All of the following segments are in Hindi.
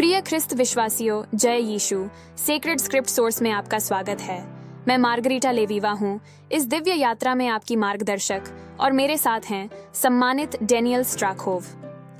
प्रिय ख्रिस्त विश्वासियों, जय यीशु। सेक्रेड स्क्रिप्ट सोर्स में आपका स्वागत है। मैं मार्गरीटा लेवीवा हूँ। इस दिव्य यात्रा में आपकी मार्गदर्शक और मेरे साथ हैं सम्मानित डेनियल स्ट्राकहोव।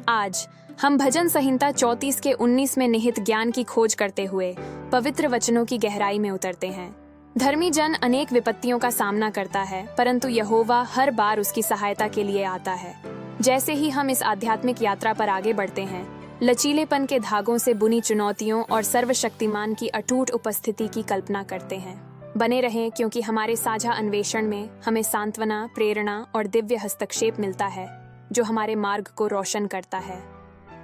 आज हम भजन संहिता 34 के 19 में निहित ज्ञान की खोज करते हुए पवित्र वचनों की गहराई में उतरते हैं। धर्मी जन अनेक विपत्तियों का सामना करता है, परंतु यहोवा हर बार उसकी सहायता के लिए आता है। जैसे ही हम इस आध्यात्मिक यात्रा पर आगे बढ़ते हैं, लचीलेपन के धागों से बुनी चुनौतियों और सर्वशक्तिमान की अटूट उपस्थिति की कल्पना करते हैं। बने रहें, क्योंकि हमारे साझा अन्वेषण में हमें सांत्वना, प्रेरणा और दिव्य हस्तक्षेप मिलता है जो हमारे मार्ग को रोशन करता है।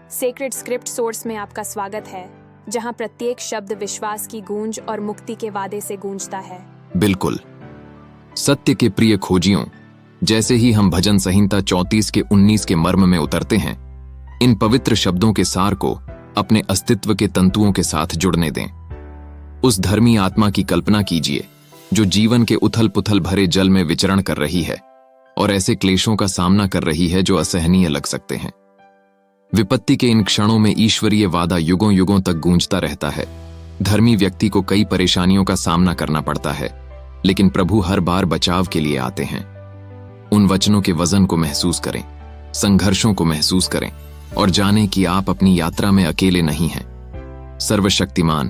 सेक्रेड स्क्रिप्ट सोर्स में आपका स्वागत है, जहां प्रत्येक शब्द विश्वास की गूंज और मुक्ति के वादे से गूंजता है। बिल्कुल सत्य के प्रिय खोजियों, जैसे ही हम भजन संहिता 34 के 19 के मर्म में उतरते हैं, इन पवित्र शब्दों के सार को अपने अस्तित्व के तंतुओं के साथ जुड़ने दें। उस धर्मी आत्मा की कल्पना कीजिए जो जीवन के उथल पुथल भरे जल में विचरण कर रही है और ऐसे क्लेशों का सामना कर रही है जो असहनीय लग सकते हैं। विपत्ति के इन क्षणों में ईश्वरीय वादा युगों युगों तक गूंजता रहता है। धर्मी व्यक्ति को कई परेशानियों का सामना करना पड़ता है, लेकिन प्रभु हर बार बचाव के लिए आते हैं। उन वचनों के वजन को महसूस करें, संघर्षों को महसूस करें और जानें कि आप अपनी यात्रा में अकेले नहीं हैं। सर्वशक्तिमान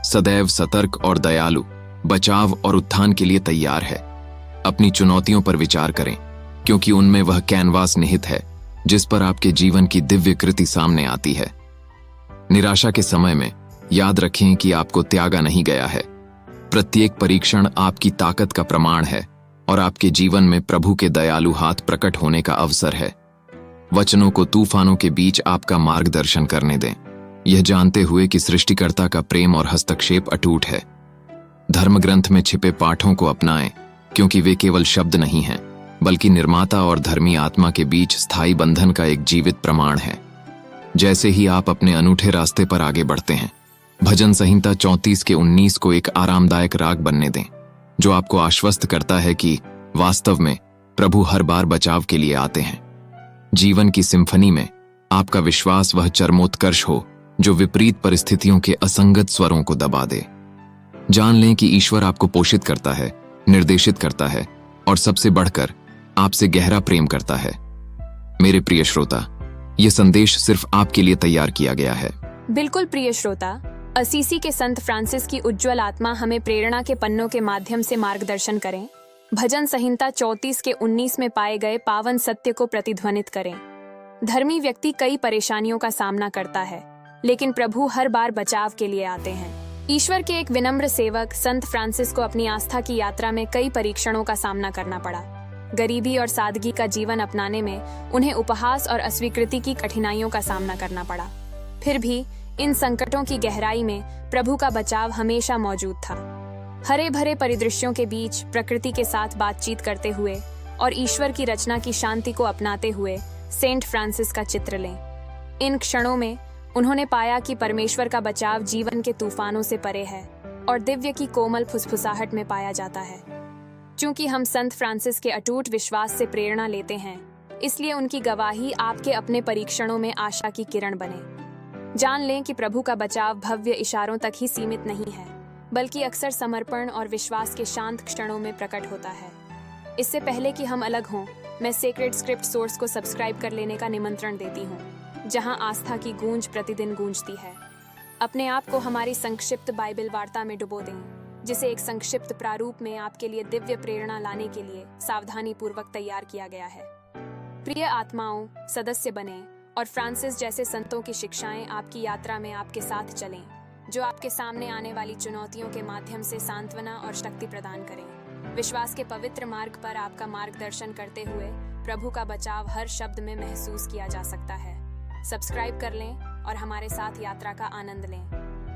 सदैव सतर्क और दयालु बचाव और उत्थान के लिए तैयार है। अपनी चुनौतियों पर विचार करें, क्योंकि उनमें वह कैनवास निहित है जिस पर आपके जीवन की दिव्य कृति सामने आती है। निराशा के समय में याद रखें कि आपको त्यागा नहीं गया है। प्रत्येक परीक्षण आपकी ताकत का प्रमाण है और आपके जीवन में प्रभु के दयालु हाथ प्रकट होने का अवसर है। वचनों को तूफानों के बीच आपका मार्गदर्शन करने दें, यह जानते हुए कि सृष्टिकर्ता का प्रेम और हस्तक्षेप अटूट है। धर्मग्रंथ में छिपे पाठों को अपनाएं, क्योंकि वे केवल शब्द नहीं हैं, बल्कि निर्माता और धर्मी आत्मा के बीच स्थायी बंधन का एक जीवित प्रमाण है। जैसे ही आप अपने अनूठे रास्ते पर आगे बढ़ते हैं, भजन संहिता 34 के 19 को एक आरामदायक राग बनने दें, जो आपको आश्वस्त करता है कि वास्तव में प्रभु हर बार बचाव के लिए आते हैं। जीवन की सिम्फनी में आपका विश्वास वह चरमोत्कर्ष हो जो विपरीत परिस्थितियों के असंगत स्वरों को दबा दे। जान लें कि ईश्वर आपको पोषित करता है, निर्देशित करता है और सबसे बढ़कर आपसे गहरा प्रेम करता है। मेरे प्रिय श्रोता, यह संदेश सिर्फ आपके लिए तैयार किया गया है। बिल्कुल प्रिय श्रोता, असीसी के संत फ्रांसिस की उज्ज्वल आत्मा हमें प्रेरणा के पन्नों के माध्यम से मार्गदर्शन करें। भजन संहिता 34 के 19 में पाए गए पावन सत्य को प्रतिध्वनित करें। धर्मी व्यक्ति कई परेशानियों का सामना करता है, लेकिन प्रभु हर बार बचाव के लिए आते हैं। ईश्वर के एक विनम्र सेवक संत फ्रांसिस को अपनी आस्था की यात्रा में कई परीक्षणों का सामना करना पड़ा। गरीबी और सादगी का जीवन अपनाने में उन्हें उपहास और अस्वीकृति की कठिनाइयों का सामना करना पड़ा। फिर भी इन संकटों की गहराई में प्रभु का बचाव हमेशा मौजूद था। हरे भरे परिदृश्यों के बीच प्रकृति के साथ बातचीत करते हुए और ईश्वर की रचना की शांति को अपनाते हुए सेंट फ्रांसिस का चित्र लें। इन क्षणों में उन्होंने पाया कि परमेश्वर का बचाव जीवन के तूफानों से परे है और दिव्य की कोमल फुसफुसाहट में पाया जाता है। क्योंकि हम संत फ्रांसिस के अटूट विश्वास से प्रेरणा लेते हैं, इसलिए उनकी गवाही आपके अपने परीक्षणों में आशा की किरण बने। जान लें कि प्रभु का बचाव भव्य इशारों तक ही सीमित नहीं है, बल्कि अक्सर समर्पण और विश्वास के शांत क्षणों में प्रकट होता है। इससे पहले कि हम अलग हों, मैं सेक्रेड स्क्रिप्ट सोर्स को सब्सक्राइब कर लेने का निमंत्रण देती हूँ, जहां आस्था की गूंज प्रतिदिन गूंजती है। अपने आप को हमारी संक्षिप्त बाइबल वार्ता में डुबो दें, जिसे एक संक्षिप्त प्रारूप में आपके लिए दिव्य प्रेरणा लाने के लिए सावधानी पूर्वक तैयार किया गया है। प्रिय आत्माओं, सदस्य बने और फ्रांसिस जैसे संतों की शिक्षाएं आपकी यात्रा में आपके साथ चलें, जो आपके सामने आने वाली चुनौतियों के माध्यम से सांत्वना और शक्ति प्रदान करें। विश्वास के पवित्र मार्ग पर आपका मार्गदर्शन करते हुए प्रभु का बचाव हर शब्द में महसूस किया जा सकता है। सब्सक्राइब कर लें और हमारे साथ यात्रा का आनंद लें।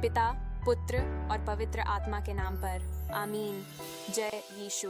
पिता, पुत्र और पवित्र आत्मा के नाम पर, आमीन। जय यीशु।